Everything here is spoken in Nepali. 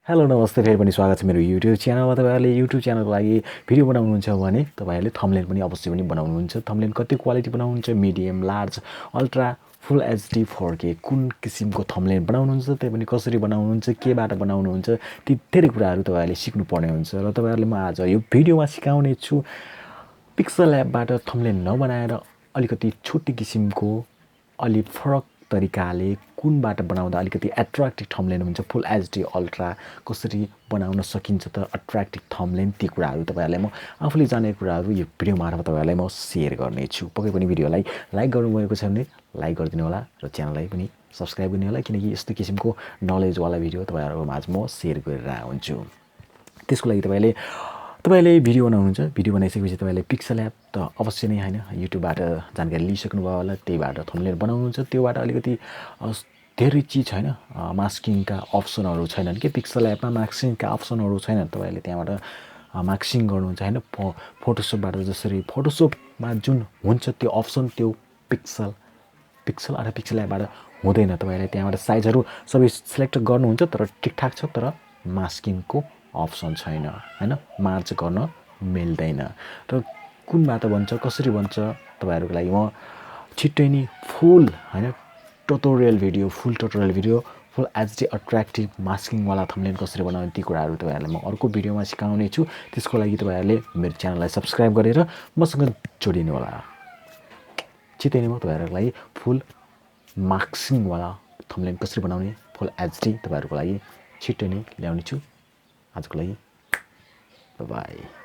हेलो नमस्ते फेरि पनि स्वागत छ मेरो युट्युब च्यानलमा। तपाईहरुले युट्युब च्यानलको लागि भिडियो बनाउनुहुन्छ भने तपाईहरुले थम्बनेल पनि अवश्य पनि बनाउनुहुन्छ। थम्बनेल कति क्वालिटी बनाउनुहुन्छ, मिडियम, लार्ज, अल्ट्रा, फुल एचडी, 4K कुन किसिमको थम्बनेल बनाउनुहुन्छ, त्यही पनि कसरी बनाउनुहुन्छ, केबाट बनाउनुहुन्छ, ती धेरै कुराहरु तपाईहरुले सिक्नुपर्ने हुन्छ। र तपाईहरुले म आज यो भिडियोमा सिकाउने छु पिक्सल एपबाट थम्बनेल नबनाएर अलिकति छुट्टी किसिमको अलि फरक तरिकाले कुनबाट बनाउँदा अलिकति एट्र्याक्टिभ थम्बनेल हुन्छ, फुल एचडी, अल्ट्रा कसरी बनाउन सकिन्छ त एट्र्याक्टिभ थम्बनेल, ती कुराहरु तपाईहरुलाई म आफूले जानेको कुराहरु यो भिडियो मार्फत तपाईहरुलाई म शेयर गर्ने छु। पक्कै पनि भिडियोलाई लाइक गर्नुभएको छ भने लाइक गरिदिनु होला र च्यानललाई पनि सब्स्क्राइब गर्ने होला, किनकि यस्तो किसिमको नलेज वाला भिडियो तपाईहरुको माझ म शेयर गरिरहेको हुन्छु। त्यसको लागि तपाईले भिडियो बनाउनुहुन्छ, भिडियो बनाइसकेपछि तपाईले पिक्सल एप त अवश्य नै हैन युट्युबबाट जानकारी लिइसक्नु भयो होला, त्यहीबाट थम्बनेल बनाउनुहुन्छ। त्योबाट अलिकति धेरै चीज हैन मास्किङका अप्सनहरु छैनन् के पिक्सल एपमा मास्किङका अप्सनहरु छैनन्। तपाईले त्यहाँबाट मास्किङ गर्नुहुन्छ हैन फोटोशपबाट जसरी फोटोशपमा जुन हुन्छ त्यो अप्सन त्यो पिक्सल अथवा पिक्सल एपबाट हुँदैन। तपाईले त्यहाँबाट साइजहरु सबै सिलेक्ट गर्नुहुन्छ तर ठिकठाक छ, तर मास्किङको अप्सन छैन हैन, मार्च गर्न मिल्दैन। र कुनबाट बन्छ कसरी बन्छ तपाईहरुको लागि म छिट्टै नै फुल हैन ट्युटोरियल भिडियो फुल एचडी एट्र्याक्टिभ मास्किङ वाला थम्बनेल कसरी बनाउने ती कुराहरु तपाईहरुलाई म अर्को भिडियोमा सिकाउने छु। त्यसको लागि तपाईहरुले मेरो च्यानललाई सब्स्क्राइब गरेर मसँग जोडिनु होला। छिट्टै नै म तपाईहरुको लागि फुल मास्किङ वाला थम्बनेल कसरी बनाउने फुल एचडी तपाईहरुको लागि छिट्टै नै ल्याउने छु। आजको लागि बाइ बाइ।